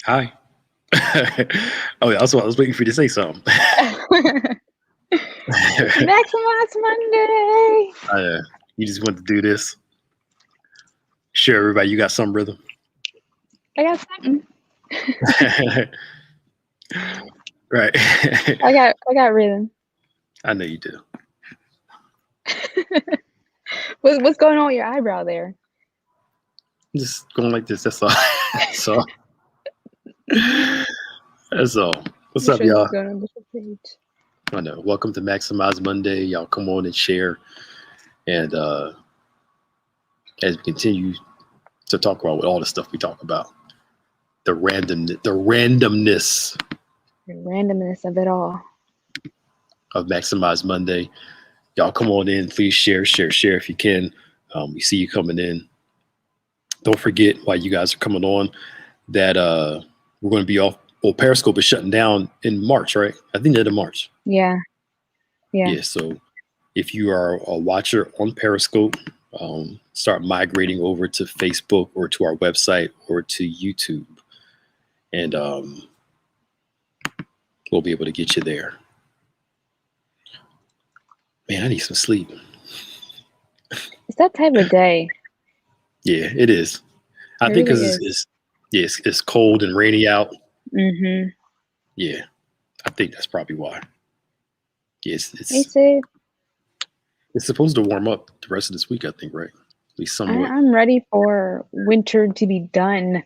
Hi. Oh, yeah, I was waiting for you to say something. Maximize Monday. You just want to do this. Sure, everybody, you got some rhythm. I got something. Right. I got rhythm. I know you do. What's going on with your eyebrow there? I'm just going like this. That's all. So that's all. What's I'm up, sure this y'all? is going on a different page. I know. Welcome to Maximize Monday. Y'all come on and share. And as we continue to talk about all the stuff we talk about, the randomness The randomness of it all. of Maximize Monday. Y'all come on in. Please share if you can. We see you coming in. Don't forget, while you guys are coming on, that we're going to be off. Well, Periscope is shutting down in March, right? I think the end of March. Yeah. So if you are a watcher on Periscope, start migrating over to Facebook or to our website or to YouTube, and we'll be able to get you there. Man, I need some sleep. It's that type of day. Yeah, it is. I think really because it's cold and rainy out. Mm-hmm. Yeah, I think that's probably why. Yes, Hey, Sid. it's supposed to warm up the rest of this week, I think, right? At least somewhat. I'm ready for winter to be done.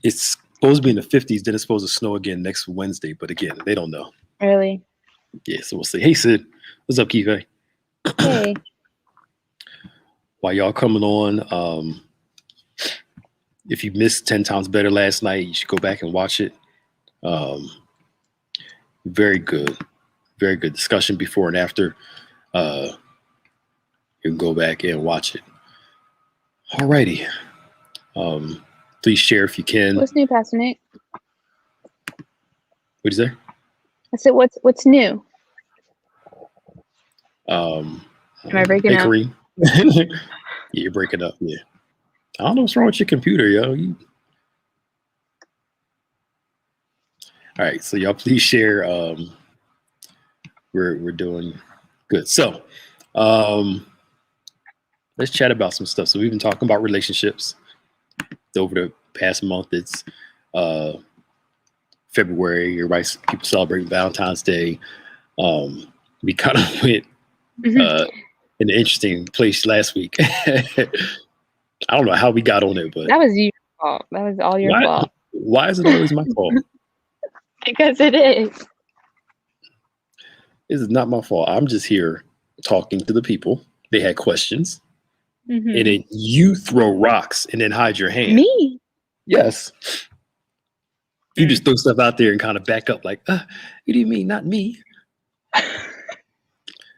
It's supposed to be in the 50s, then it's supposed to snow again next Wednesday, but again, they don't know. Really? Yeah, so we'll see. Hey, Sid. What's up, Kife? Hey. While y'all coming on, if you missed 10 Times Better last night, you should go back and watch it. Very good discussion before and after. You can go back and watch it. Alrighty. Please share if you can. What's new, Pastor Nick? What is there? I said, what's new? Am I breaking up? Yeah, you're breaking up. Yeah. I don't know what's wrong with your computer, yo. All right, so y'all please share. We're doing good. So let's chat about some stuff. So we've been talking about relationships over the past month. It's February. People celebrating Valentine's Day. We kind of went in an interesting place last week. I don't know how we got on it, but that was your fault. That was all your fault. Why is it always my fault? Because it is. This is not my fault. I'm just here talking to the people. They had questions. Mm-hmm. And then you throw rocks and then hide your hand. Me? Yes. You just throw stuff out there and kind of back up like, what do you mean, not me?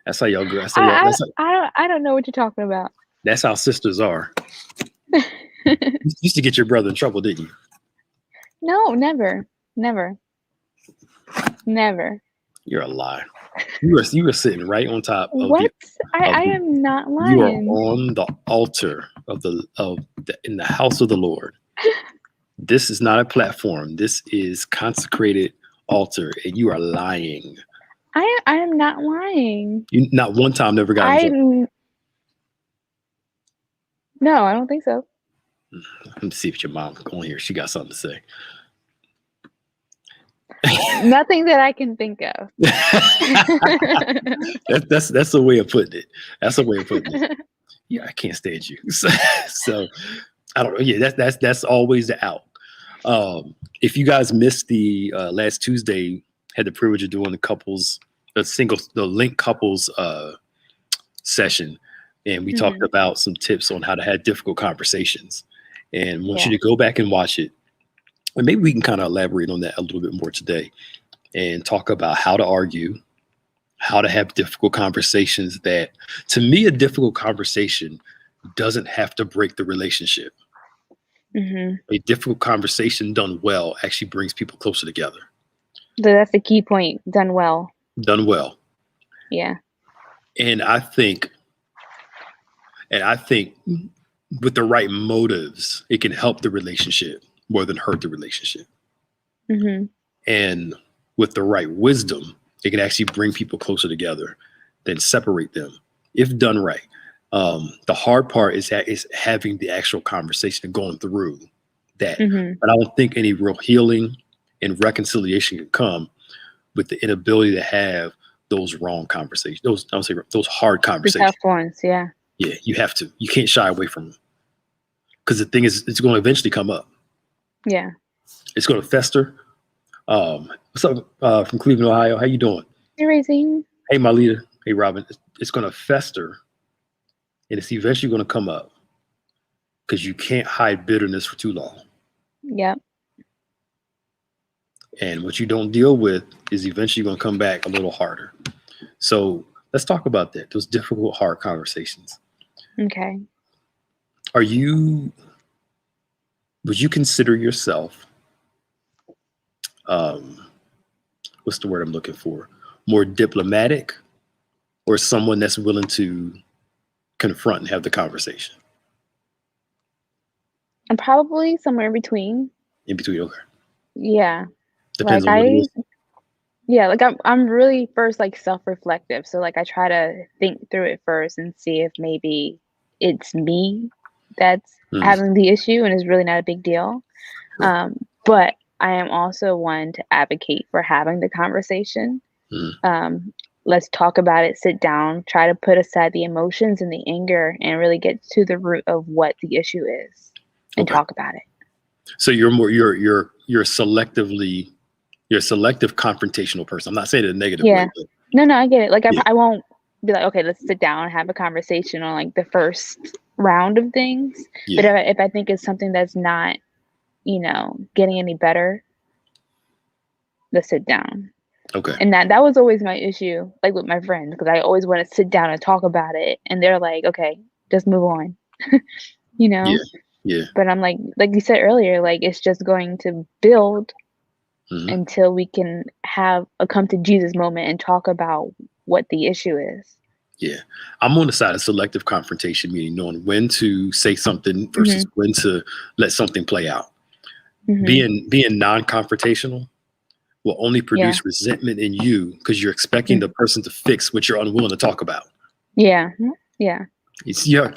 That's how y'all go. I don't know what you're talking about. That's how sisters are. You used to get your brother in trouble, didn't you? No, never. You're a liar. You were sitting right on top of what? I am not lying. You are on the altar in the house of the Lord. This is not a platform. This is consecrated altar, and you are lying. I am not lying. You not one time never got in trouble. No, I don't think so. Let me see if your mom on here. She got something to say. Nothing that I can think of. That's a way of putting it. Yeah, I can't stand you. So I don't know. Yeah, that's always the out. If you guys missed the last Tuesday, had the privilege of doing the link couples session, and we talked about some tips on how to have difficult conversations. And I want you to go back and watch it. And maybe we can kind of elaborate on that a little bit more today and talk about how to argue, how to have difficult conversations. That, to me, a difficult conversation doesn't have to break the relationship. Mm-hmm. A difficult conversation done well actually brings people closer together. So that's the key point. Done well. Yeah. And I think with the right motives, it can help the relationship. more than hurt the relationship. Mm-hmm. And with the right wisdom, it can actually bring people closer together than separate them if done right. The hard part is having the actual conversation and going through that. Mm-hmm. But I don't think any real healing and reconciliation can come with the inability to have those wrong conversations. Those hard The conversations. tough ones, yeah. Yeah, you have to. You can't shy away from them. Because the thing is, it's going to eventually come up. Yeah. It's going to fester. What's up from Cleveland, Ohio? How you doing? Hey, Racing. Hey, my leader. Hey, Robin. It's going to fester, and it's eventually going to come up because you can't hide bitterness for too long. Yep. And what you don't deal with is eventually going to come back a little harder. So let's talk about that. Those difficult, hard conversations. Okay. Would you consider yourself, what's the word I'm looking for? More diplomatic, or someone that's willing to confront and have the conversation? I'm probably somewhere in between. In between, okay. Yeah. Depends Like on what it is. yeah, like I'm really first like self-reflective. So like I try to think through it first and see if maybe it's me that's having the issue and it's really not a big deal. Sure. But I am also one to advocate for having the conversation. Let's talk about it, sit down, try to put aside the emotions and the anger and really get to the root of what the issue is and Okay. talk about it. So you're a selective confrontational person. I'm not saying it in a negative Yeah. way, but No, I get it. Like Yeah. I won't be like, okay, let's sit down and have a conversation on like the first round of things. But yeah. if I think it's something that's not, getting any better, let's sit down. Okay. And that was always my issue, like with my friends, because I always want to sit down and talk about it, and they're like, okay, just move on, Yeah. Yeah. But I'm like you said earlier, like it's just going to build Mhm. until we can have a come to Jesus moment and talk about what the issue is. Yeah. I'm on the side of selective confrontation, meaning knowing when to say something versus when to let something play out. Mhm. Being non-confrontational will only produce resentment in you because you're expecting the person to fix what you're unwilling to talk about. Yeah. Yeah. You see how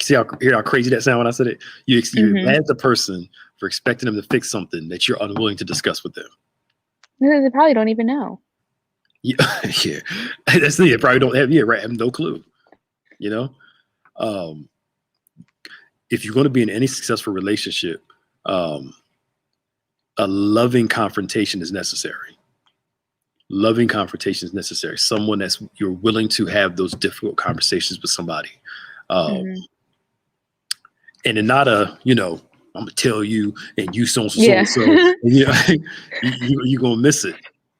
crazy that sound when I said it? You're mad at the person for expecting them to fix something that you're unwilling to discuss with them. They probably don't even know. Yeah, yeah. That's the thing. Probably don't have. Yeah, right. I have no clue. If you're going to be in any successful relationship, a loving confrontation is necessary. Loving confrontation is necessary. Someone you're willing to have those difficult conversations with somebody, and then not I'm gonna tell you and you so and so, and you're gonna miss it.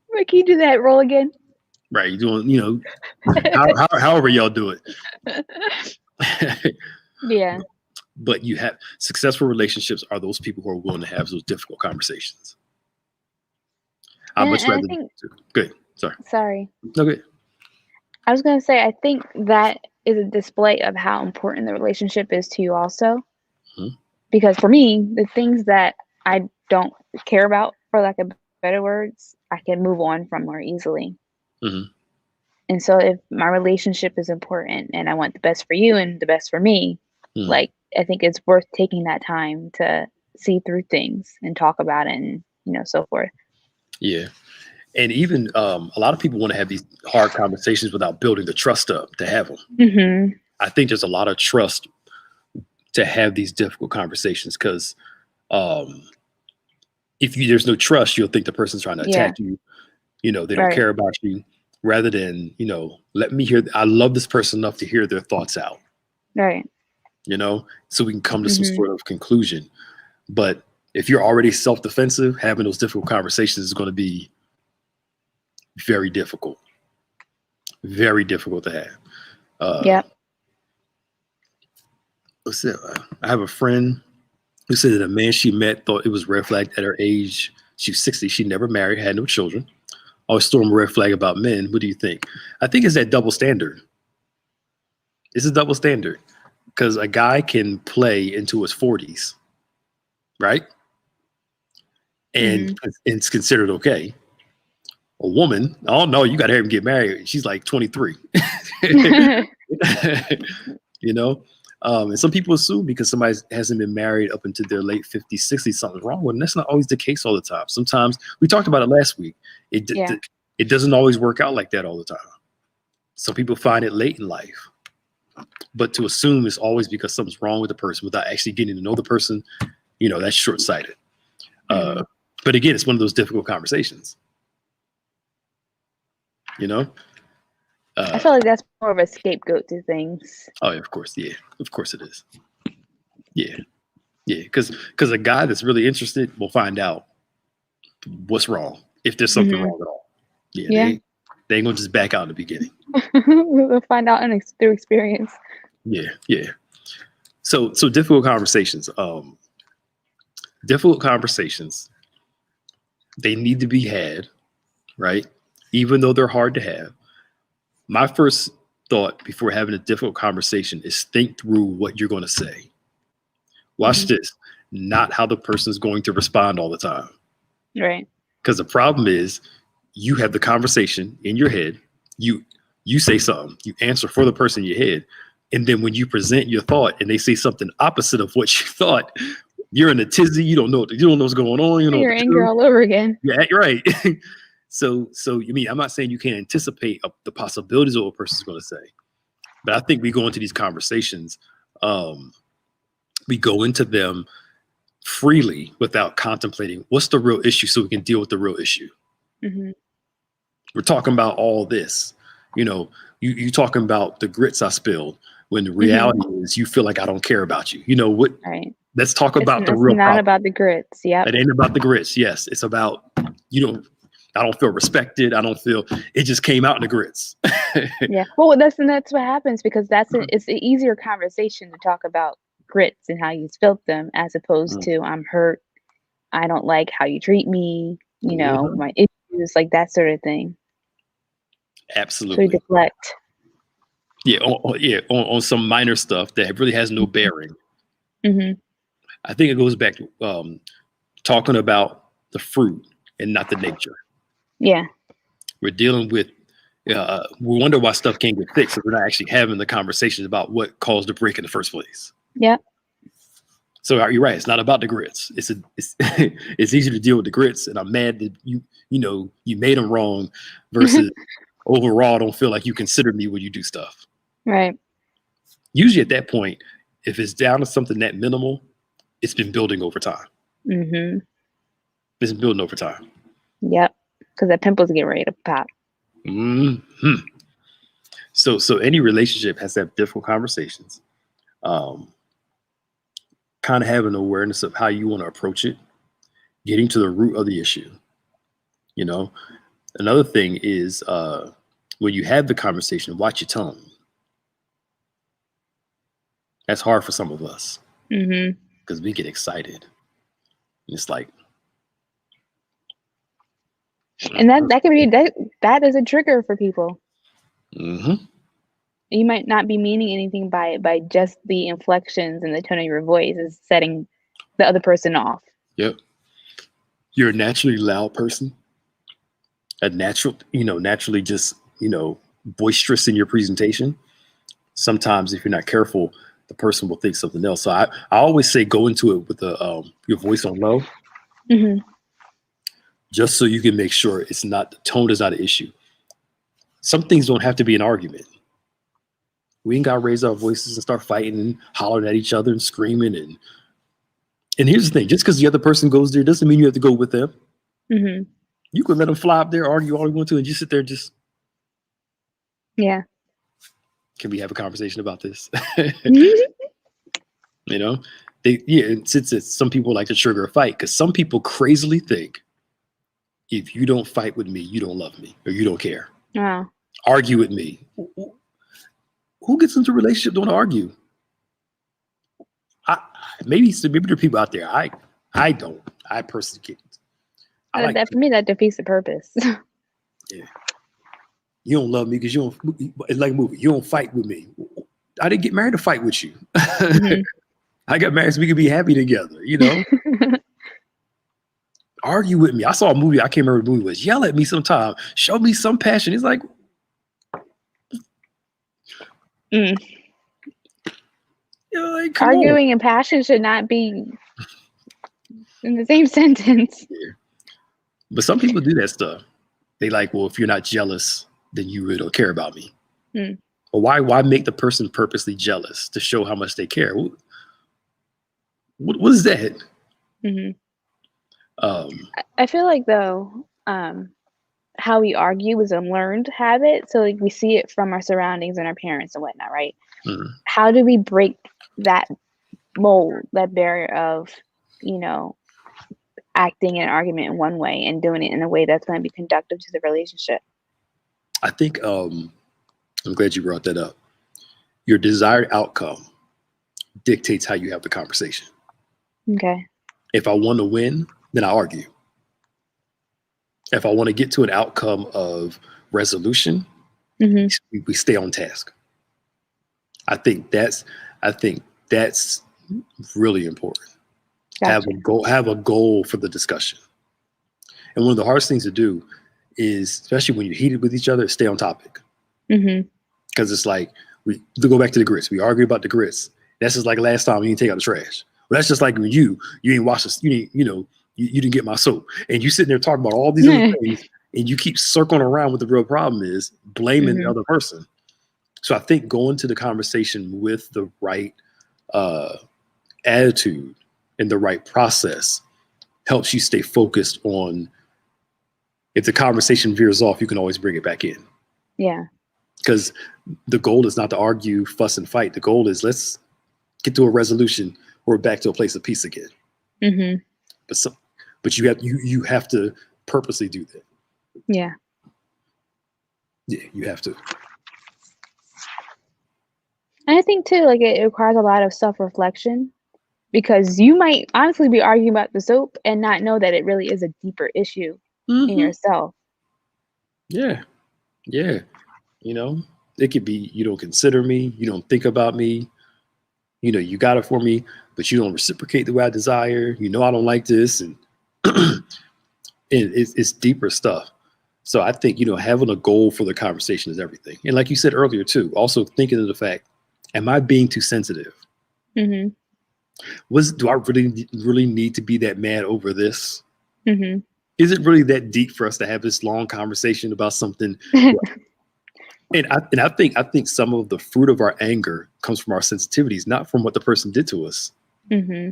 Wait, can you do that roll again? Right, you're doing however y'all do it. Yeah. But you have successful relationships are those people who are willing to have those difficult conversations. I'd much rather. Good. Sorry. No, good. I was going to say, I think that is a display of how important the relationship is to you also. Because for me, the things that I don't care about, for lack of better words, I can move on from more easily. And so if my relationship is important and I want the best for you and the best for me, like I think it's worth taking that time to see through things and talk about it and, so forth. Yeah. And even a lot of people want to have these hard conversations without building the trust up to have them. I think there's a lot of trust to have these difficult conversations because if there's no trust, you'll think the person's trying to attack you. They don't care about you, rather than, let me hear. I love this person enough to hear their thoughts out. Right. So we can come to some sort of conclusion. But if you're already self-defensive, having those difficult conversations is going to be very difficult. Very difficult to have. Yep. I have a friend who said that a man she met thought it was red flag at her age. She was 60. She never married, had no children. Always threw him a red flag about men. What do you think? I think it's that double standard. It's a double standard because a guy can play into his 40s, right? and it's considered okay. A woman, oh no, you got to have him get married. She's like 23. You know, and some people assume because somebody hasn't been married up into their late 50s, 60s, something's wrong with them. That's not always the case all the time. Sometimes we talked about it last week. It doesn't always work out like that all the time. Some people find it late in life, but to assume it's always because something's wrong with the person without actually getting to know the person, you know, that's short-sighted. But again, it's one of those difficult conversations. You know, I feel like that's more of a scapegoat to things. Oh, of course, yeah, of course it is. Yeah, because a guy that's really interested will find out what's wrong if there's something wrong at all. Yeah. They ain't gonna just back out in the beginning. We'll find out through experience. Yeah. So difficult conversations. Difficult conversations. They need to be had, right? Even though they're hard to have. My first thought before having a difficult conversation is think through what you're going to say. Watch this, not how the person is going to respond all the time. Right. Because the problem is you have the conversation in your head. You say something, you answer for the person in your head. And then when you present your thought and they say something opposite of what you thought, you're in a tizzy. You don't know what's going on. You know, you're angry all over again. Yeah, right. So you mean I'm not saying you can't anticipate the possibilities of what a person's going to say, but I think we go into these conversations, we go into them freely without contemplating what's the real issue, so we can deal with the real issue. We're talking about all this, you know. You talking about the grits I spilled when the reality is you feel like I don't care about you. You know what? Right. Let's talk about the real. It's not problem. about the grits. Yeah. It ain't about the grits. Yes, it's about I don't feel respected. I don't feel it just came out in the grits. Yeah. Well, that's what happens because it's an easier conversation to talk about grits and how you spilled them as opposed to I'm hurt. I don't like how you treat me. You know, my issues, like that sort of thing. Absolutely. So we deflect. Yeah. On some minor stuff that really has no bearing. I think it goes back to talking about the fruit and not the nature. Yeah. We're dealing with, we wonder why stuff can't get fixed if we're not actually having the conversations about what caused the break in the first place. Yeah. So you're right. It's not about the grits. It's it's easy to deal with the grits, and I'm mad that you made them wrong versus overall I don't feel like you consider me when you do stuff. Right. Usually at that point, if it's down to something that minimal, it's been building over time. It's been building over time. Yep. Because the pimples get ready to pop. So any relationship has to have difficult conversations. Kind of having awareness of how you want to approach it, getting to the root of the issue. You know, another thing is when you have the conversation, watch your tone. That's hard for some of us because we get excited. It's like, and that can be that is a trigger for people. You might not be meaning anything by it, by just the inflections and the tone of your voice is setting the other person off. Yep. You're a naturally loud person. Naturally just, boisterous in your presentation. Sometimes if you're not careful, the person will think something else. So I always say go into it with your voice on low. Just so you can make sure the tone is not an issue. Some things don't have to be an argument. We ain't got to raise our voices and start fighting and hollering at each other and screaming. And here's the thing, just because the other person goes there doesn't mean you have to go with them. You can let them fly up there, argue all you want to, and just sit there and just. Yeah. Can we have a conversation about this? Since some people like to trigger a fight, because some people crazily think if you don't fight with me, you don't love me or you don't care. Wow. Argue with me. Who gets into a relationship don't argue? Maybe there are people out there. I don't. I personally can't. For me, that defeats the purpose. Yeah. You don't love me because you don't. It's like a movie. You don't fight with me. I didn't get married to fight with you. I got married so we could be happy together. argue with me. I saw a movie. I can't remember the movie was. Yell at me sometime. Show me some passion. He's like, Mm. like come Arguing and passion should not be in the same sentence. on. But some people do that stuff. They like, well, if you're not jealous, then you really don't care about me. Mm. Or why make the person purposely jealous to show how much they care? What is that? Mm-hmm. I feel like though, how we argue is a learned habit. So like we see it from our surroundings and our parents and whatnot, right? Mm-hmm. How do we break that mold, that barrier of, acting in an argument in one way and doing it in a way that's going to be conductive to the relationship? I think I'm glad you brought that up. Your desired outcome dictates how you have the conversation. Okay. If I want to win, then I argue. If I want to get to an outcome of resolution, Mm-hmm. we stay on task. I think that's really important. Gotcha. Have a goal for the discussion. And one of the hardest things to do is, especially when you're heated with each other, stay on topic. Mm-hmm. Because it's like, to go back to the grits. We argue about the grits. That's just like last time you didn't take out the trash. Well, that's just like when you ain't wash this, you didn't get my soap. And you sitting there talking about all these other things, and you keep circling around what the real problem is, blaming the other person. So I think going to the conversation with the right attitude and the right process helps you stay focused on, if the conversation veers off, you can always bring it back in. Yeah. Because the goal is not to argue, fuss, and fight. The goal is, let's get to a resolution or back to a place of peace again. Mm-hmm. But you have to purposely do that. Yeah. Yeah, you have to. And I think too, like it requires a lot of self-reflection, because you might honestly be arguing about the soap and not know that it really is a deeper issue in yourself. Yeah. Yeah. It could be, you don't consider me, you don't think about me, you got it for me, but you don't reciprocate the way I desire. I don't like this. And it's deeper stuff. So I think, having a goal for the conversation is everything. And like you said earlier too, also thinking of the fact, am I being too sensitive? Mm-hmm. Do I really need to be that mad over this? Mm-hmm. Is it really that deep for us to have this long conversation about something? And I think some of the fruit of our anger comes from our sensitivities, not from what the person did to us. Mm-hmm.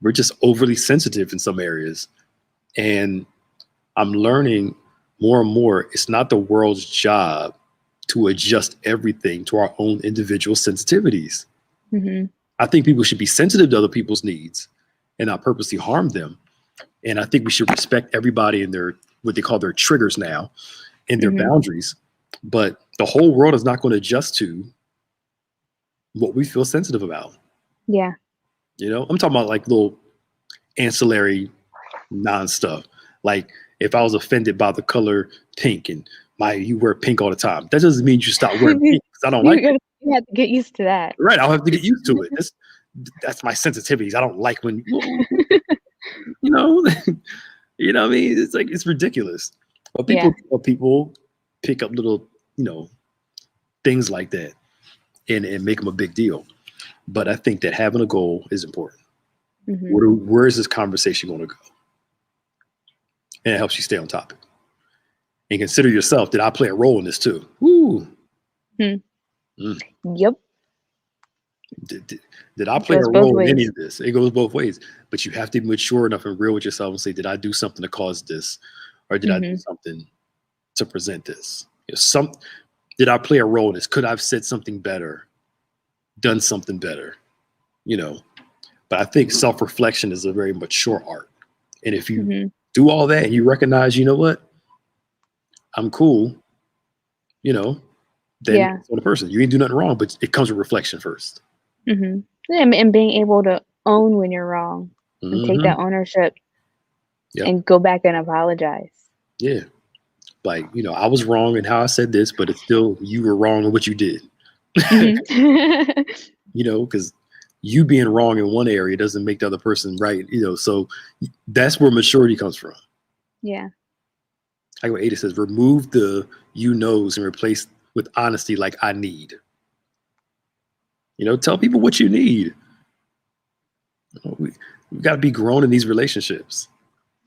We're just overly sensitive in some areas. And I'm learning more and more, it's not the world's job to adjust everything to our own individual sensitivities. Mm-hmm. I think people should be sensitive to other people's needs and not purposely harm them. And I think we should respect everybody in their, what they call their triggers now, and their boundaries. But the whole world is not going to adjust to what we feel sensitive about. Yeah. I'm talking about like little ancillary non-stuff. Like if I was offended by the color pink and you wear pink all the time, that doesn't mean you stop wearing pink, because I don't like it. You have to get used to that. Right. I'll have to get used to it. That's my sensitivities. I don't like when, you know what I mean? It's like, it's ridiculous. But people pick up little, things like that and make them a big deal. But I think that having a goal is important. Mm-hmm. Where is this conversation going to go? And it helps you stay on topic. And consider yourself, did I play a role in this too? Woo. Yep. Did I play a role in any of this? It goes both ways. But you have to be mature enough and real with yourself and say, did I do something to cause this? Or did I do something to present this? Did I play a role in this? Could I have said something better? Done something better? But I think self-reflection is a very mature art. And if you do all that and you recognize, you know what? I'm cool, then it's on the person. You ain't do nothing wrong, but it comes with reflection first. Mm-hmm. And being able to own when you're wrong and take that ownership and go back and apologize. Yeah. Like, I was wrong in how I said this, but it's still, you were wrong in what you did. Because you being wrong in one area doesn't make the other person right. So that's where maturity comes from. Yeah. Like what Ada says, remove the you knows and replace with honesty like I need. Tell people what you need. We've got to be grown in these relationships.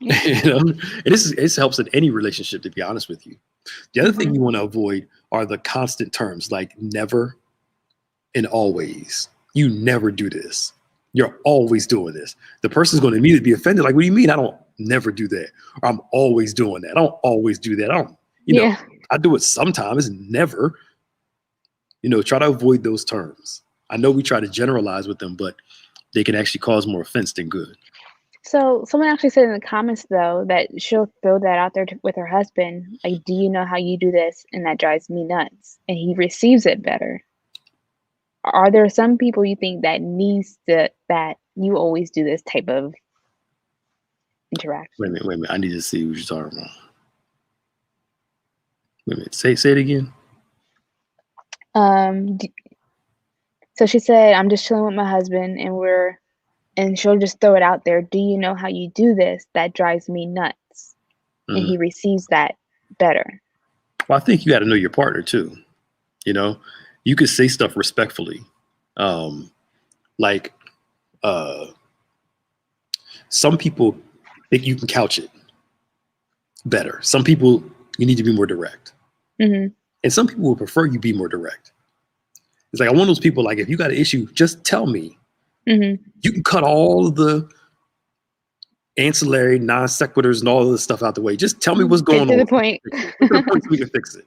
Yeah. And this helps in any relationship, to be honest with you. The other thing you want to avoid are the constant terms like never and always. You never do this. You're always doing this. The person's going to immediately be offended. Like, what do you mean I don't never do that? Or I'm always doing that. I don't always do that. I don't, I do it sometimes, never. Try to avoid those terms. I know we try to generalize with them, but they can actually cause more offense than good. So someone actually said in the comments though that she'll throw that out there with her husband, like, do you know how you do this? And that drives me nuts. And he receives it better. Are there some people you think that that you always do this type of interaction? Wait a minute. I need to see what you're talking about. Wait a minute. Say it again. So she said, I'm just chilling with my husband and she'll just throw it out there. Do you know how you do this? That drives me nuts. And he receives that better. Well, I think you got to know your partner too. You could say stuff respectfully. Some people think you can couch it better. Some people, you need to be more direct. Mm-hmm. And some people will prefer you be more direct. It's like, I'm one of those people, like, if you got an issue, just tell me. Mm-hmm. You can cut all the ancillary non sequiturs and all of this stuff out the way. Just tell me what's going on. Get to the point. So we can fix it.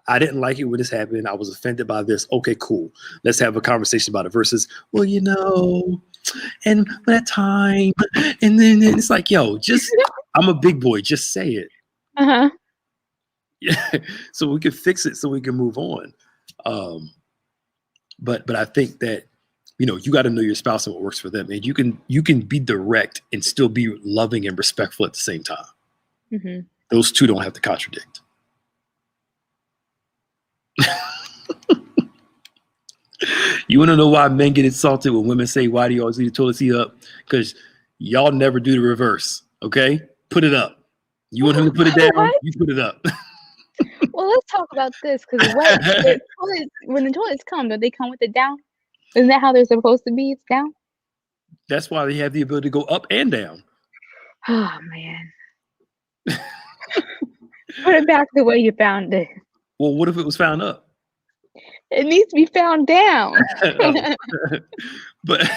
I didn't like it when this happened. I was offended by this. Okay, cool. Let's have a conversation about it versus, well, and that time. And then it's like, yo, I'm a big boy. Just say it. Uh-huh. Yeah. So we can fix it so we can move on. But I think that, you got to know your spouse and what works for them. And you can be direct and still be loving and respectful at the same time. Mm-hmm. Those two don't have to contradict. You want to know why men get insulted when women say, why do you always leave the toilet seat up? Because y'all never do the reverse. Okay? Put it up. You want him to put it down? What? You put it up. Well, let's talk about this because when the toilets come, do they come with it down? Isn't that how they're supposed to be? It's down? That's why they have the ability to go up and down. Oh, man. Put it back the way you found it. Well, what if it was found up? It needs to be found down. But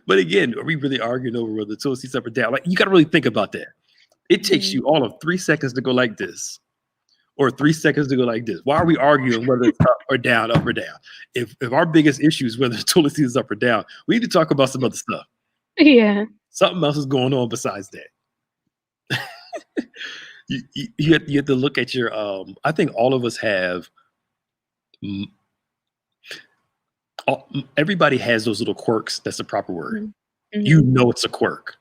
but again, are we really arguing over whether the toilet seat's up or down? Like, you got to really think about that. It takes you all of 3 seconds to go like this, or 3 seconds to go like this. Why are we arguing whether it's up or down, up or down? If our biggest issue is whether the toilet seat is up or down, we need to talk about some other stuff. Yeah. Something else is going on besides that. You have to look at your. I think all of us have. Everybody has those little quirks. That's the proper word. Mm-hmm. It's a quirk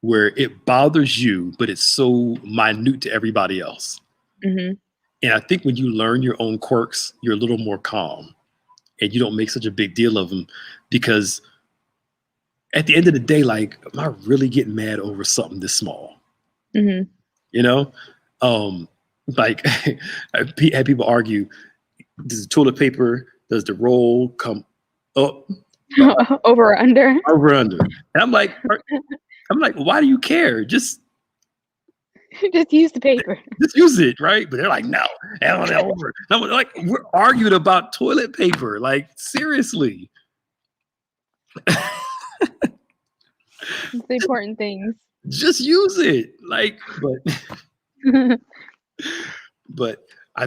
where it bothers you, but it's so minute to everybody else. Mm-hmm. And I think when you learn your own quirks, you're a little more calm and you don't make such a big deal of them, because at the end of the day, like, am I really getting mad over something this small? Mm-hmm. Like I had people argue, does the toilet paper, does the roll come up? Over or under? Over or under. And I'm like, why do you care? Just use the paper. Just use it, right? But they're like, no. And I'm like, we're arguing about toilet paper. Like, seriously. It's the important things. Just use it. Like, but I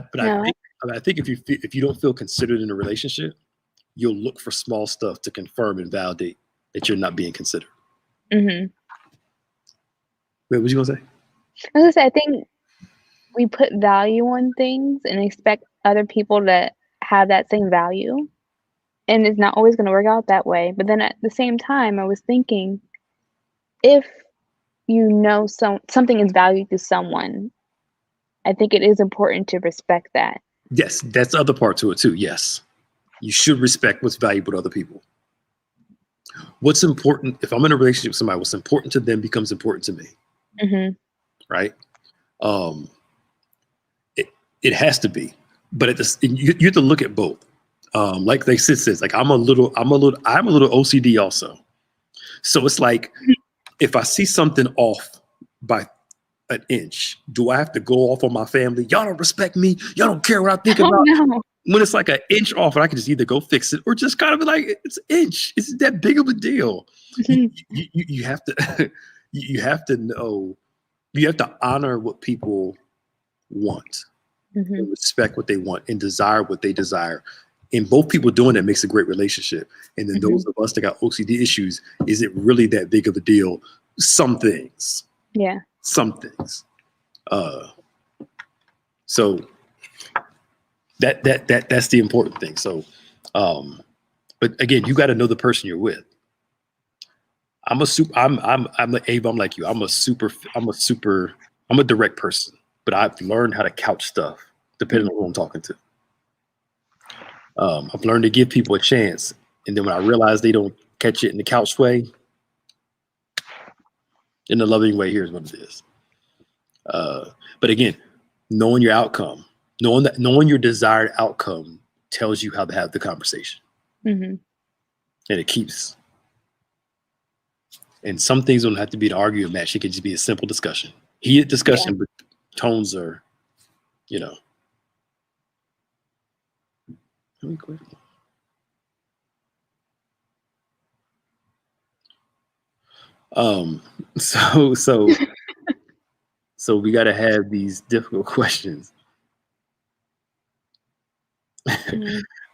think if you don't feel considered in a relationship, you'll look for small stuff to confirm and validate that you're not being considered. Mm-hmm. Wait, what you gonna say? I was gonna say, I think we put value on things and expect other people to have that same value, and it's not always going to work out that way. But then at the same time, I was thinking, if something is valued to someone, I think it is important to respect that. Yes, that's the other part to it too. Yes, you should respect what's valuable to other people. what's important, if I'm in a relationship with somebody, what's important to them becomes important to me. Mm-hmm. Right. It has to be, but you have to look at both. Like they says, like I'm a little OCD also. So it's like, if I see something off by an inch, do I have to go off on my family? Y'all don't respect me. Y'all don't care what I think Oh about. no. When it's like an inch off, and I can just either go fix it or just kind of be like, it's an inch. It's that big of a deal. You have to, you have to know, you have to honor what people want, and respect what they want, and desire what they desire. And both people doing that makes a great relationship. And then those of us that got OCD issues, is it really that big of a deal? Some things. Yeah. Some things. So that's the important thing. So, but again, you got to know the person you're with. I'm like Abe. I'm like you. I'm a direct person, but I've learned how to couch stuff depending on who I'm talking to. I've learned to give people a chance, and then when I realize they don't catch it in the couch way, in the loving way, here's what it is. But again, knowing your outcome, knowing your desired outcome tells you how to have the conversation, and it keeps. And some things don't have to be an argument match. It can just be a simple discussion, heated discussion, but tones are, Let me quit. So we got to have these difficult questions.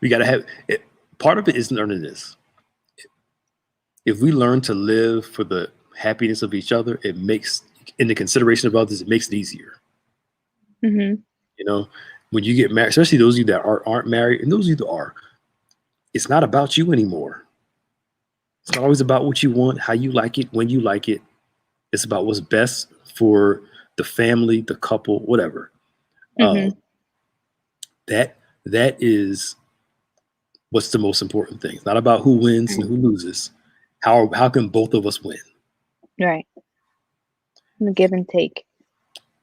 We got to have it. Part of it is learning this. If we learn to live for the happiness of each other, it makes, in the consideration of others, it makes it easier. When you get married, especially those of you that aren't married, and those of you that are, it's not about you anymore. It's not always about what you want, how you like it, when you like it. It's about what's best for the family, the couple, whatever. That is what's the most important thing. It's not about who wins and who loses. How can both of us win? Right. The give and take.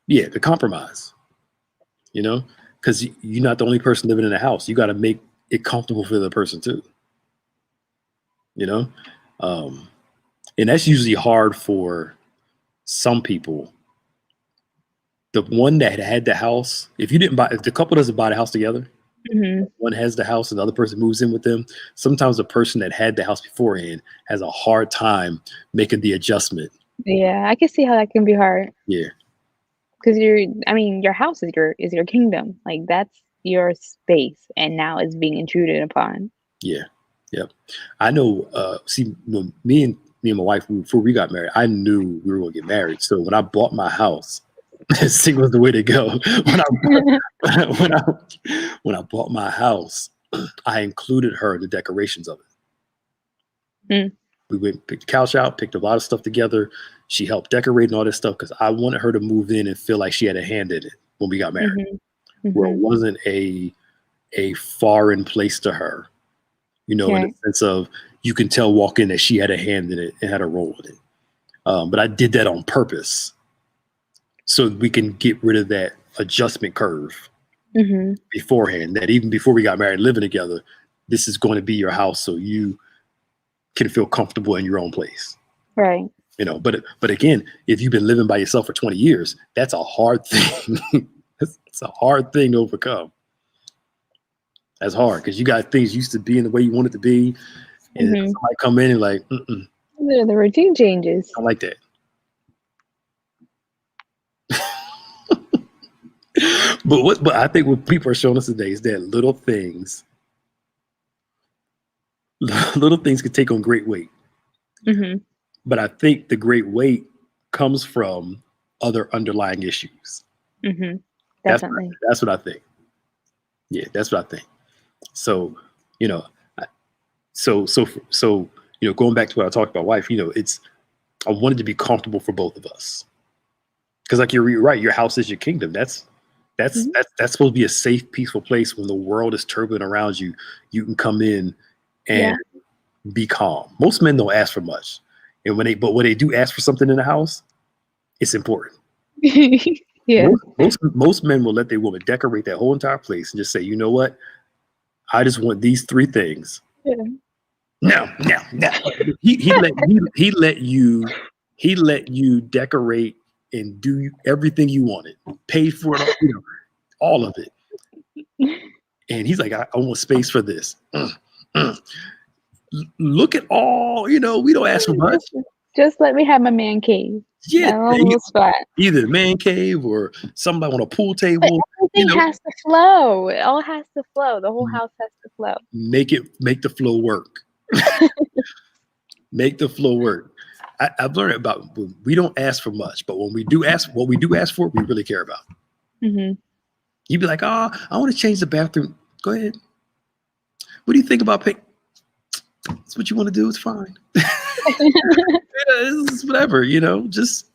Yeah, the compromise. Because you're not the only person living in the house. You got to make it comfortable for the other person too. And that's usually hard for some people. The one that had the house, if the couple doesn't buy the house together, one has the house and the other person moves in with them. Sometimes the person that had the house beforehand has a hard time making the adjustment. Yeah, I can see how that can be hard. Yeah. Because your house is your kingdom. Like, that's your space, and now it's being intruded upon. Yeah. Yep. I know. Me and my wife, before we got married, I knew we were going to get married. So when I bought my house, single was the way to go. When I bought my house, I included her in the decorations of it. We went, picked the couch out, picked a lot of stuff together. She helped decorate and all this stuff because I wanted her to move in and feel like she had a hand in it when we got married, where it wasn't a foreign place to her, in the sense of you can tell walk in that she had a hand in it and had a role in it. But I did that on purpose so we can get rid of that adjustment curve beforehand, that even before we got married, living together, this is going to be your house so you can feel comfortable in your own place. Right. But again, if you've been living by yourself for 20 years, that's a hard thing. It's a hard thing to overcome. That's hard because you got things used to being the way you want it to be. And somebody come in and like, the routine changes. I like that. But I think what people are showing us today is that little things can take on great weight. But I think the great weight comes from other underlying issues. Definitely. That's what I think. Yeah, that's what I think. So, going back to what I talked about, wife, I wanted to be comfortable for both of us. Because like you're right, your house is your kingdom. That's supposed to be a safe, peaceful place when the world is turbulent around you. You can come in and be calm. Most men don't ask for much, and when they do ask for something in the house, it's important. Yeah. Most men will let their woman decorate that whole entire place and just say, you know what, I just want these 3 things. Yeah. No. He let you decorate and do everything you wanted, paid for it, all of it. And he's like, I want space for this. Look at all, we don't ask for much. Just let me have my man cave. Yeah, my own little spot. Either the man cave or somebody on a pool table. But everything has to flow. It all has to flow. The whole house has to flow. Make the flow work. Make the flow work. I've learned about, we don't ask for much, but when we do ask, what we do ask for, we really care about. Mm-hmm. You'd be like, oh, I want to change the bathroom. Go ahead. What do you think about pink? It's what you want to do. It's fine. It's whatever, just,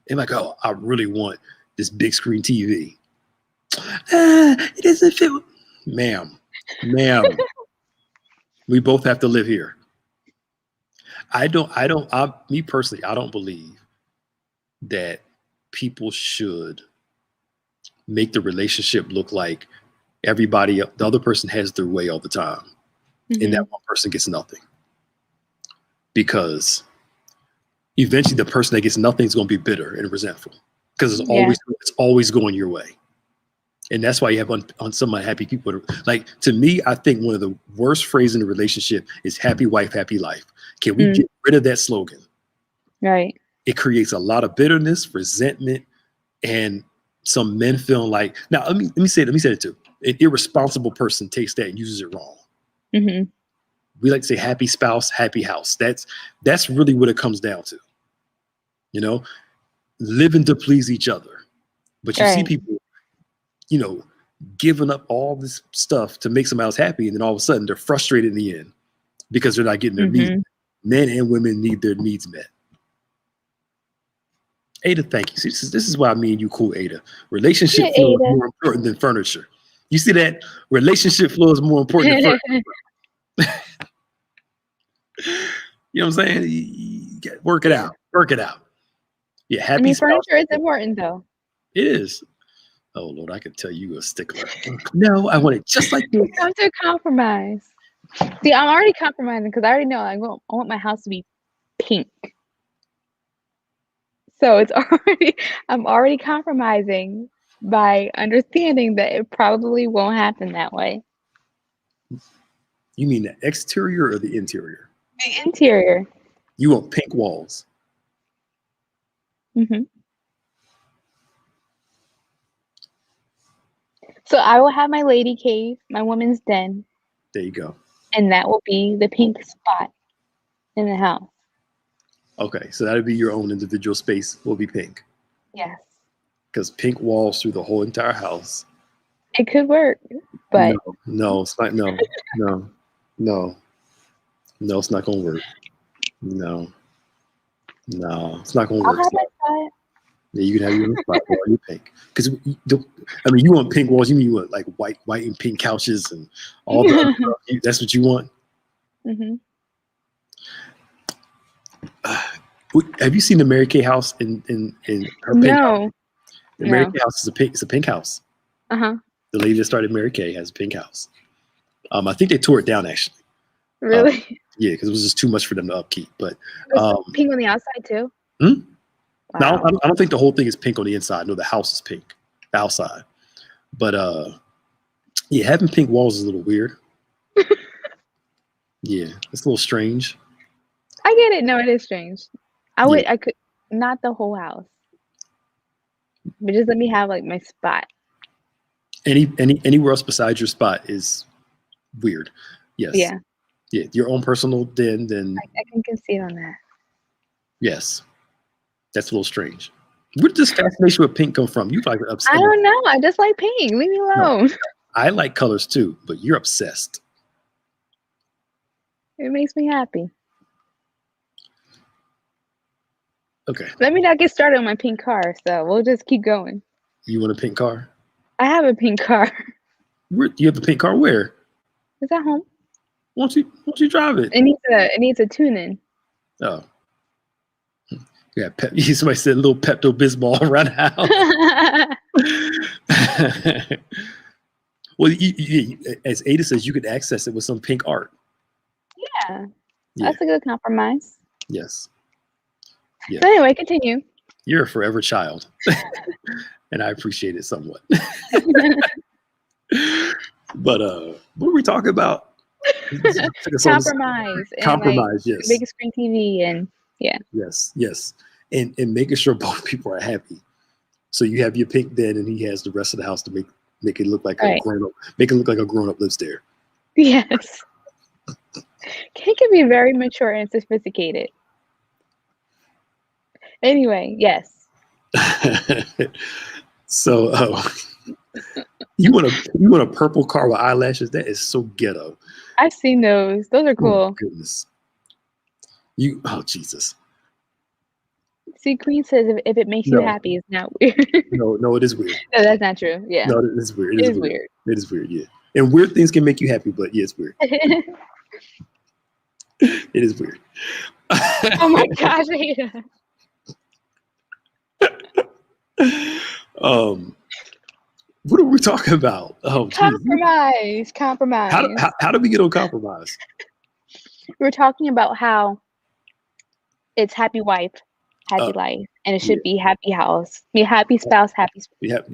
and like, oh, I really want this big screen TV. It doesn't fit. Ma'am, we both have to live here. Me personally, I don't believe that people should make the relationship look like the other person has their way all the time, and that one person gets nothing. Because eventually the person that gets nothing is going to be bitter and resentful, because it's always going your way. And that's why you have on some unhappy people. Like, to me, I think one of the worst phrases in a relationship is happy wife, happy life. Can we get rid of that slogan? Right. It creates a lot of bitterness, resentment, and some men feeling like, now let me say it too. An irresponsible person takes that and uses it wrong. Mm-hmm. We like to say happy spouse, happy house. That's really what it comes down to. Living to please each other. But you see people, giving up all this stuff to make somebody else happy, and then all of a sudden they're frustrated in the end because they're not getting their needs met. Men and women need their needs met. Ada, thank you. See, this is why me and you cool, Ada. Relationship flow is more important than furniture. You see that? Relationship flow is more important than furniture. You know what I'm saying? You work it out. Work it out. Yeah, happy furniture is important, though. It is. Oh, Lord, I could tell you a stickler. No, I want it just like this. Come to a compromise. See, I'm already compromising because I already know I want my house to be pink. So I'm already compromising by understanding that it probably won't happen that way. You mean the exterior or the interior? The interior. You want pink walls. Mm-hmm. So I will have my lady cave, my woman's den. There you go. And that will be the pink spot in the house. Okay, so that'll be your own individual space. Will be pink. Yes. Because pink walls through the whole entire house. It could work, but no, it's not. No, it's not gonna work. No, it's not gonna work. I'll have my spot. Yeah, you can have your own spot for all your pink. Because you want pink walls. You mean you want like white and pink couches and all the other stuff. That's what you want. Mm-hmm. Have you seen the Mary Kay house in her pink house? The Mary Kay house is a pink house. Uh-huh. The lady that started Mary Kay has a pink house. I think they tore it down actually. Really? Yeah, because it was just too much for them to upkeep. But pink on the outside too? Wow. Wow. No, I don't think the whole thing is pink on the inside. No, the house is pink, the outside. But yeah, having pink walls is a little weird. Yeah, it's a little strange. I get it. No, it is strange. I could not the whole house, but just let me have like my spot. Anywhere else besides your spot is weird. Yes. Yeah. Yeah, your own personal den. Then I can concede on that. Yes, that's a little strange. Where did this fascination with pink come from? You like obsessed? I don't know. I just like pink. Leave me alone. No, I like colors too, but you're obsessed. It makes me happy. Okay. Let me not get started on my pink car, so we'll just keep going. You want a pink car? I have a pink car. You have a pink car? Where? Is that home? Won't you drive it? It needs a tune in. Oh, yeah. Somebody said a little Pepto Bismol around the house. Well, as Ada says, you could access it with some pink art. Yeah, that's a good compromise. Yes. Yeah. So anyway, continue. You're a forever child, and I appreciate it somewhat. But what were we talking about? Compromise. Compromise, yes. Big screen TV and yeah. Yes. And making sure both people are happy. So you have your pink bed, and he has the rest of the house to make it look like a grown up. Make it look like a grown up lives there. Yes. Kate can be very mature and sophisticated. Anyway, yes. So you want a purple car with eyelashes? That is so ghetto. I've seen those. Those are cool. Oh, goodness. Jesus. See, Queen says if it makes you happy, it's not weird. No, it is weird. No, that's not true. Yeah. No, it is weird. It is weird. It is weird, yeah. And weird things can make you happy, but yeah, it's weird. It is weird. Oh my gosh, Ada. What are we talking about? Oh, compromise. How do we get on compromise? We're talking about how it's happy wife, happy life, and it should be happy house. Be happy spouse, happy.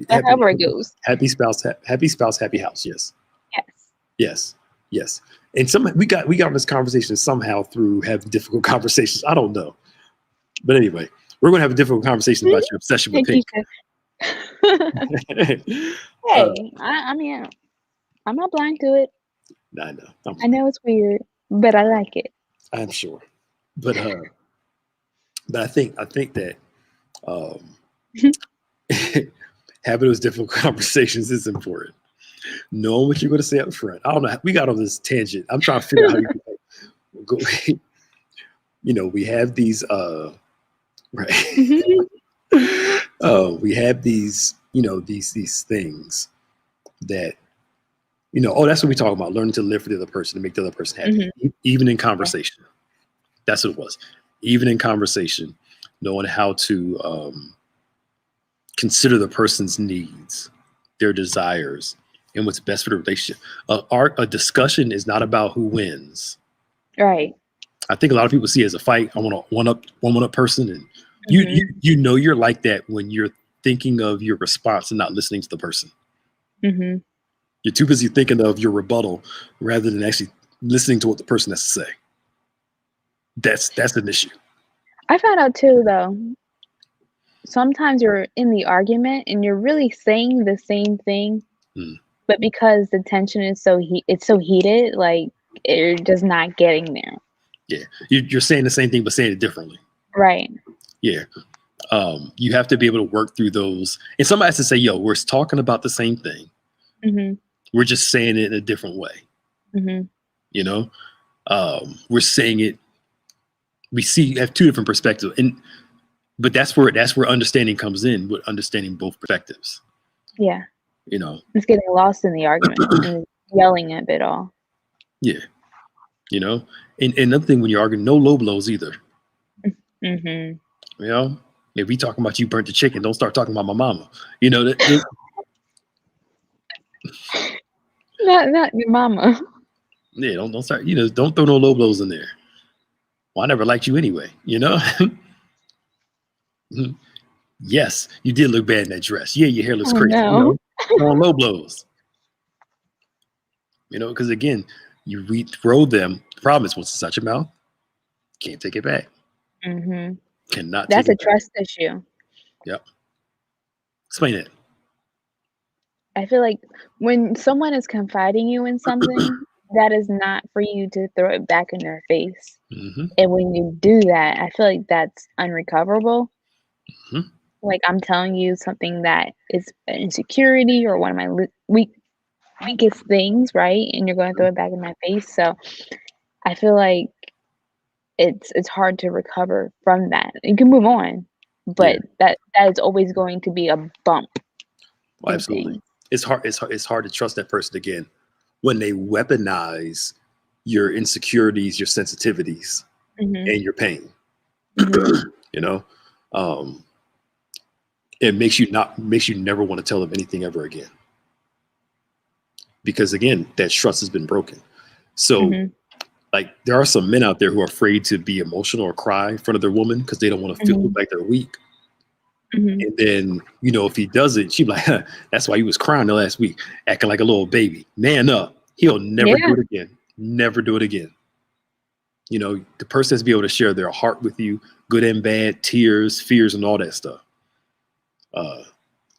However it goes. Happy spouse, happy house. Yes. And we got on this conversation somehow through having difficult conversations. I don't know, but anyway, we're going to have a difficult conversation about your obsession with pink. Hey, I mean, I'm not blind to it. I know. I know it's weird, but I like it. I'm sure, but I think that having those difficult conversations is important. Knowing what you're going to say up front. I don't know. We got on this tangent. I'm trying to figure out how you can go. We have these right. We have these, these things that, that's what we talk about. Learning to live for the other person, to make the other person happy, even in conversation. That's what it was. Even in conversation, knowing how to consider the person's needs, their desires, and what's best for the relationship. A discussion is not about who wins. Right. I think a lot of people see it as a fight. I want a one up person, and you're like that when you're thinking of your response and not listening to the person. Mm-hmm. You're too busy thinking of your rebuttal rather than actually listening to what the person has to say. That's an issue. I found out too, though. Sometimes you're in the argument and you're really saying the same thing, but because the tension is so heated, like you're just not getting there. Yeah, you're saying the same thing but saying it differently. Right. Yeah. You have to be able to work through those. And somebody has to say, "Yo, we're talking about the same thing. Mm-hmm. We're just saying it in a different way." Mm-hmm. We're saying it. We have two different perspectives, but that's where understanding comes in, with understanding both perspectives. Yeah. It's getting lost in the argument and yelling at it all. Yeah. And another thing, when you're arguing, no low blows either. Mm-hmm. If we talking about you burnt the chicken, don't start talking about my mama. Not your mama. Yeah, don't start. Don't throw no low blows in there. Well, I never liked you anyway. Yes, you did look bad in that dress. Yeah, your hair looks crazy. No. On low blows. Because again, you rethrow them. The problem is, once it's out your mouth, can't take it back. Mm-hmm. Cannot. That's a trust issue. Yep. Explain it. I feel like when someone is confiding you in something, that is not for you to throw it back in their face. Mm-hmm. And when you do that, I feel like that's unrecoverable. Mm-hmm. Like, I'm telling you something that is an insecurity or one of my weakest things, right? And you're going to throw it back in my face. So I feel like it's hard to recover from that. You can move on, but that is always going to be a bump. Well, absolutely. It's hard to trust that person again when they weaponize your insecurities, your sensitivities, Mm-hmm. and your pain. Mm-hmm. You know, um, it makes you never want to tell them anything ever again, because again, that trust has been broken. So, Mm-hmm. like, there are some men out there who are afraid to be emotional or cry in front of their woman because they don't want to feel Mm-hmm. like they're weak. Mm-hmm. And then, if he does it, she's like, huh, that's why he was crying the last week, acting like a little baby. Man up. He'll never do Yeah. it again. Never do it again. The person has to be able to share their heart with you, good and bad, tears, fears, and all that stuff. Uh,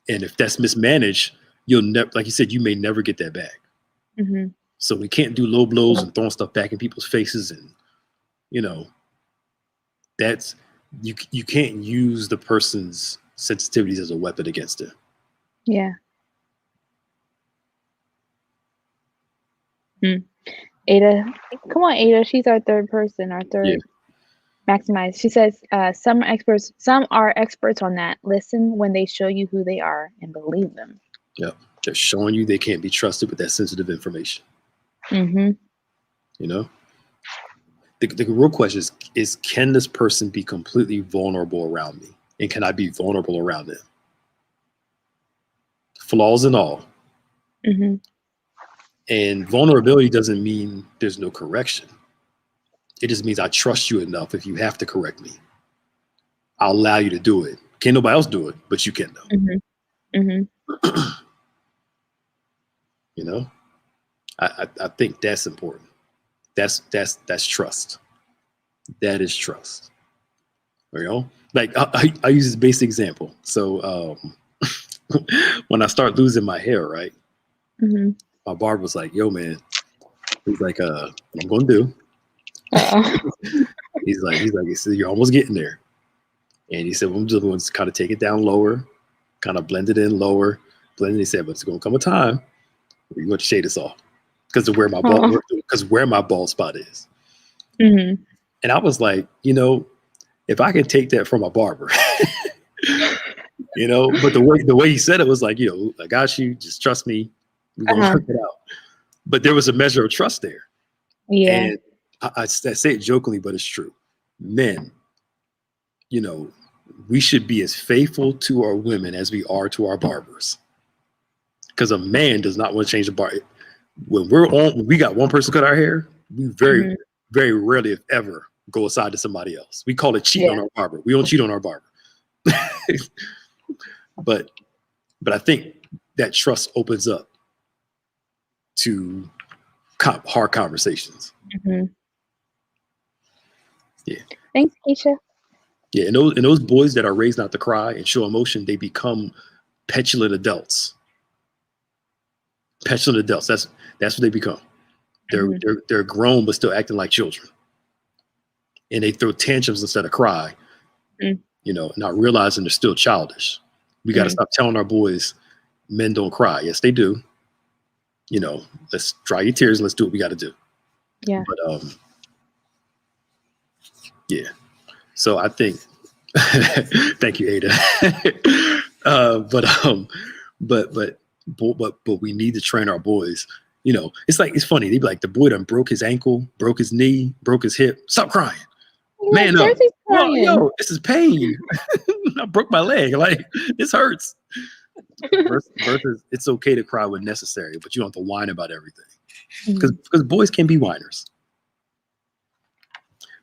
and if that's mismanaged, you'll never, like you said, you may never get that back. Mm-hmm. So we can't do low blows and throwing stuff back in people's faces. And, you know, that's, you can't use the person's sensitivities as a weapon against them. Yeah. Ada, come on, Ada. She's our third person, our third Yeah. maximize. She says, some are experts on that. Listen when they show you who they are and believe them. Yeah. They're showing you they can't be trusted with that sensitive information. Mm-hmm. The real question is can this person be completely vulnerable around me? And can I be vulnerable around them? Flaws and all. Mm-hmm. And vulnerability doesn't mean there's no correction. It just means I trust you enough. If you have to correct me, I'll allow you to do it. Can't nobody else do it, but you can though. Mm-hmm. Mm-hmm. I think that's important. That's trust. That is trust. Like I use this basic example. So when I start losing my hair, right? Mm-hmm. My barber was like, "Yo, man," he's like, "What I'm gonna do?" he's like, he said, "You're almost getting there." And he said, "Well, I'm just going to kind of take it down lower, kind of blend it in lower, blend it." He said, "But it's going to come a time where you're going to shade this off because of where my bald spot is." Mm-hmm. And I was like, if I can take that from a barber, but the way he said it was like, I got you, just trust me, we're going to work it out. But there was a measure of trust there. Yeah. And I say it jokingly, but it's true. Men, we should be as faithful to our women as we are to our barbers. Because a man does not want to change the barber. When we got one person cut our hair, we very, very rarely, if ever, go aside to somebody else. We call it cheating on our barber. We don't cheat on our barber. But I think that trust opens up to hard conversations. Mm-hmm. Yeah. Thanks, Keisha. Yeah, and those boys that are raised not to cry and show emotion, they become petulant adults. Petulant adults. That's what they become. They're grown but still acting like children, and they throw tantrums instead of cry. Not realizing they're still childish. We got to stop telling our boys men don't cry. Yes, they do. Let's dry your tears and let's do what we got to do. Yeah. But yeah. So I think, thank you, Ada. But we need to train our boys. It's funny. They'd be like, the boy done broke his ankle, broke his knee, broke his hip. Stop crying. Man up. Well, yo, this is pain. I broke my leg. Like, this hurts. Versus it's okay to cry when necessary, but you don't have to whine about everything. Because boys can be whiners.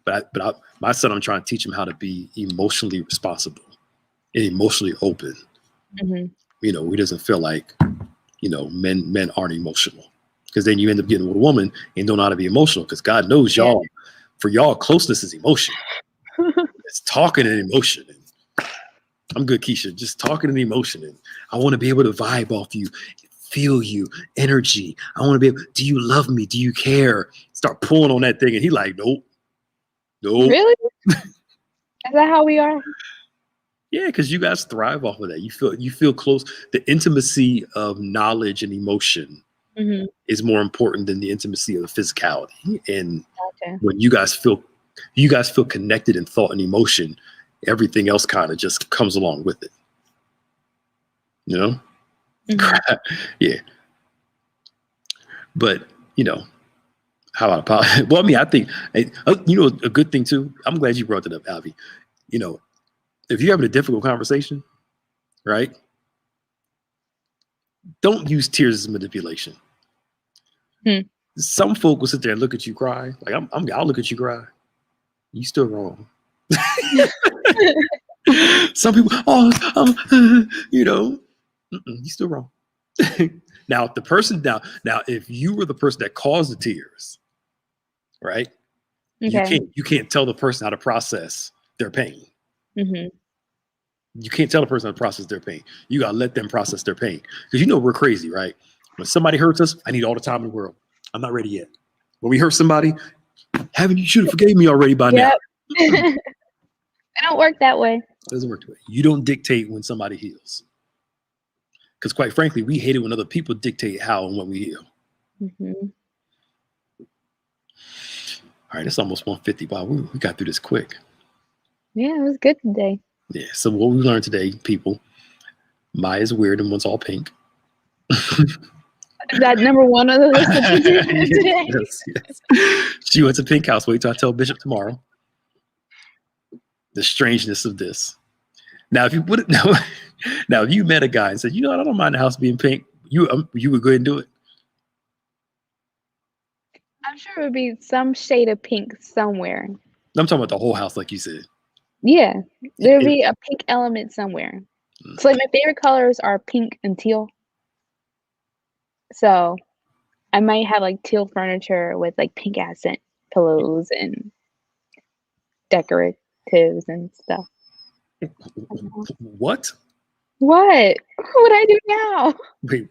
But my son, I'm trying to teach him how to be emotionally responsible and emotionally open. He doesn't feel like, men aren't emotional. Because then you end up getting with a woman and don't know how to be emotional. Because God knows y'all, for y'all, closeness is emotion. It's talking and emotion. And I'm good, Keisha. Just talking and emotion. And I want to be able to vibe off you, feel you, energy. I want to be able, do you love me? Do you care? Start pulling on that thing. And he like, nope. Really? Is that how we are? Yeah, because you guys thrive off of that. You feel close. The intimacy of knowledge and emotion is more important than the intimacy of the physicality. And when you guys feel connected in thought and emotion, everything else kind of just comes along with it. Yeah. But How about apology? Well, I mean, I think you know a good thing too. I'm glad you brought that up, Albie. You know, if you're having a difficult conversation, right? Don't use tears as manipulation. Hmm. Some folk will sit there and look at you cry. Like I'll look at you cry. You still wrong. Some people, you know, you still wrong. Now, if the person now, if you were the person that caused the tears, right? Okay. You can't tell the person how to process their pain. Mm-hmm. You can't tell the person how to process their pain. You gotta let them process their pain. Because you know we're crazy, right? When somebody hurts us, I need all the time in the world. I'm not ready yet. When we hurt somebody, you should have forgave me already by now. Yep. It don't work that way. It doesn't work that way. You don't dictate when somebody heals. Because quite frankly, we hate it when other people dictate how and when we heal. Mm-hmm. All right, it's almost 1:50. Wow, we got through this quick. Yeah, it was good today. Yeah, so what we learned today, people, Maya's weird and wants all pink. That number one on the list of things you did today. Yes. She wants a pink house. Wait till I tell Bishop tomorrow. The strangeness of this. Now, if you put it now, if you met a guy and said, you know what, I don't mind the house being pink, you would go ahead and do it. I'm sure it would be some shade of pink somewhere. I'm talking about the whole house, like you said. Yeah, there'd be a pink element somewhere. So like my favorite colors are pink and teal. So I might have like teal furniture with like pink accent pillows and decoratives and stuff. What? What? What would I do now? Wait,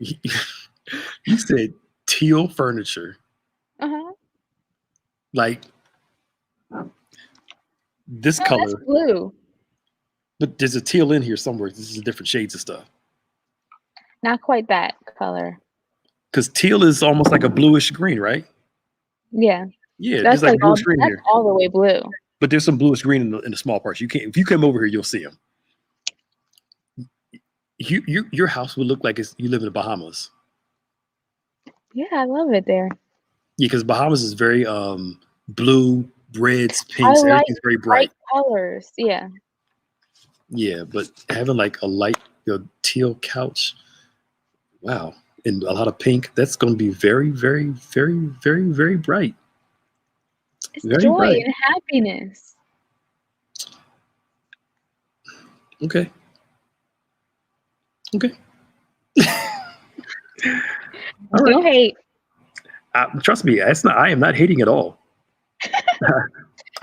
you said teal furniture. Uh-huh. Like this No, color. that's blue. But there's a teal in here somewhere. This is different shades of stuff. Not quite that color. Because teal is almost like a bluish green, right? Yeah. Yeah, That's there's like like bluish green that's here. all the way blue. But there's some bluish green in the small parts. You can't. If you come over here, you'll see them. Your house would look like you live in the Bahamas. Yeah, I love it there. Yeah, because Bahamas is very blue, reds, pinks. I like Everything's very bright. colors. Yeah. Yeah, but having like a light teal couch, wow, and a lot of pink, that's going to be very, very, very, very, very bright. It's Very joy bright. and happiness. Okay. All Don't right. hate. Trust me, I am not hating at all.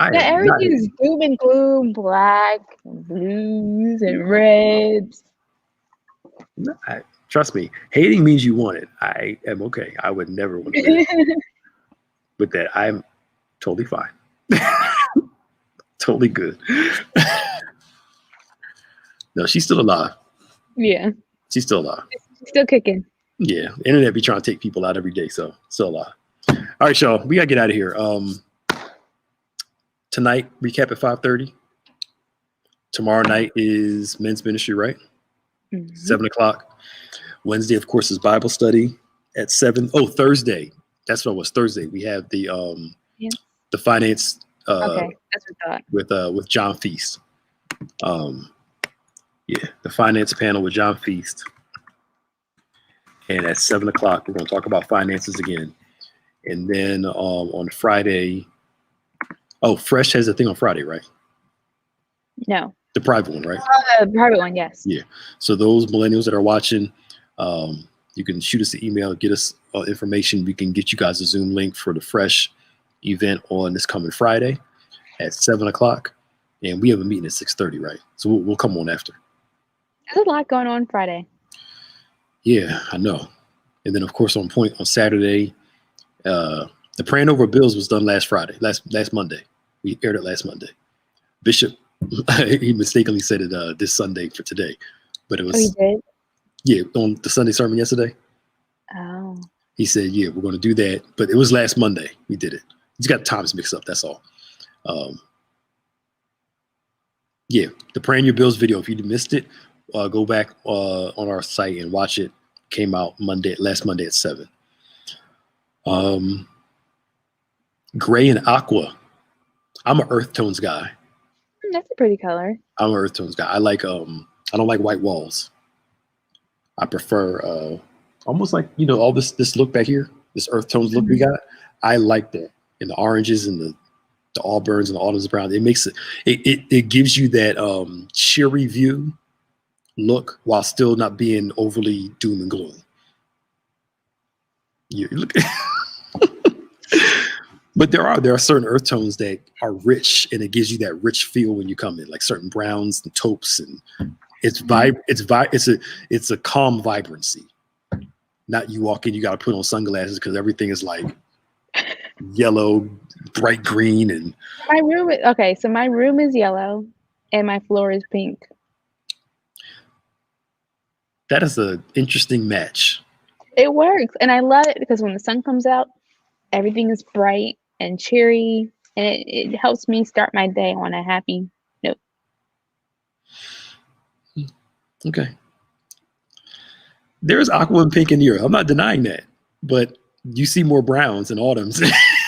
Everything is doom and gloom, black, and blues, and reds. Trust me, hating means you want it. I am okay. I would never want to live with that. I'm totally fine. Totally good. No, she's still alive. Yeah. She's still alive. Still kicking. Yeah. Internet be trying to take people out every day, so still alive. All right, y'all. We gotta get out of here. Tonight, recap at 5:30. Tomorrow night is men's ministry, right? Mm-hmm. 7:00. Wednesday, of course, is Bible study at 7. Oh, Thursday. That's what it was. Thursday. We have the finance Okay, that's what I thought. with John Feast. The finance panel with John Feast. And at 7:00, we're going to talk about finances again. And then on Friday, Fresh has a thing on Friday, right? No. The private one, right? The private one, yes. Yeah. So those millennials that are watching, you can shoot us an email, get us information. We can get you guys a Zoom link for the Fresh event on this coming Friday at 7:00. And we have a meeting at 6:30, right? So we'll come on after. There's a lot going on Friday. Yeah, I know. And then, of course, on Saturday, the Praying Over Bills was done last Monday. We aired it last Monday. Bishop, he mistakenly said it this Sunday for today, but it was. Oh, he did? Yeah, on the Sunday sermon yesterday. Oh. He said, yeah, we're going to do that, but it was last Monday we did it. He's got times mixed up, that's all. Yeah, the Praying Your Bills video, if you missed it, go back on our site and watch it. Came out last Monday at 7. Gray and aqua. I'm an earth tones guy. That's a pretty color. I'm an earth tones guy. I like I don't like white walls. I prefer almost like, you know, all this look back here, this earth tones look we got. I like that. And the oranges and the auburns and the autumns brown. It makes it gives you that cheery view look while still not being overly doom and gloom. You look but there are certain earth tones that are rich, and it gives you that rich feel when you come in, like certain browns and taupes, and it's a calm vibrancy. Not you walk in, you got to put on sunglasses because everything is like yellow, bright green, and my room. So my room is yellow, and my floor is pink. That is an interesting match. It works, and I love it because when the sun comes out, everything is bright and cheery, and it helps me start my day on a happy note. Okay. There's aqua and pink in Europe. I'm not denying that, but you see more browns and autumns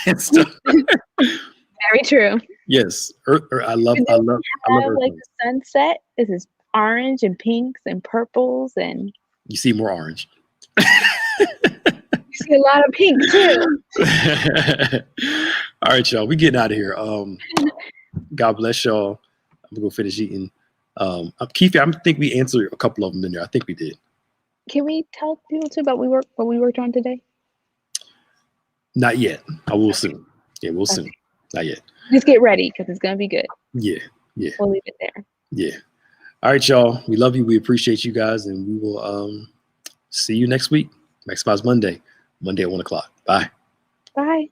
and stuff. Very true. Yes, I love like Earth. the sunset. This is orange and pinks and purples, and you see more orange. You see a lot of pink too. All right, y'all. We getting out of here. God bless y'all. I'm gonna go finish eating. Keith, I think we answered a couple of them in there. I think we did. Can we tell people too about what we worked on today? Not yet. I will soon. Yeah, we'll soon. Not yet. Just get ready because it's gonna be good. Yeah. We'll leave it there. Yeah. All right, y'all. We love you. We appreciate you guys, and we will see you next week. Maximize Monday at 1:00. Bye. Bye.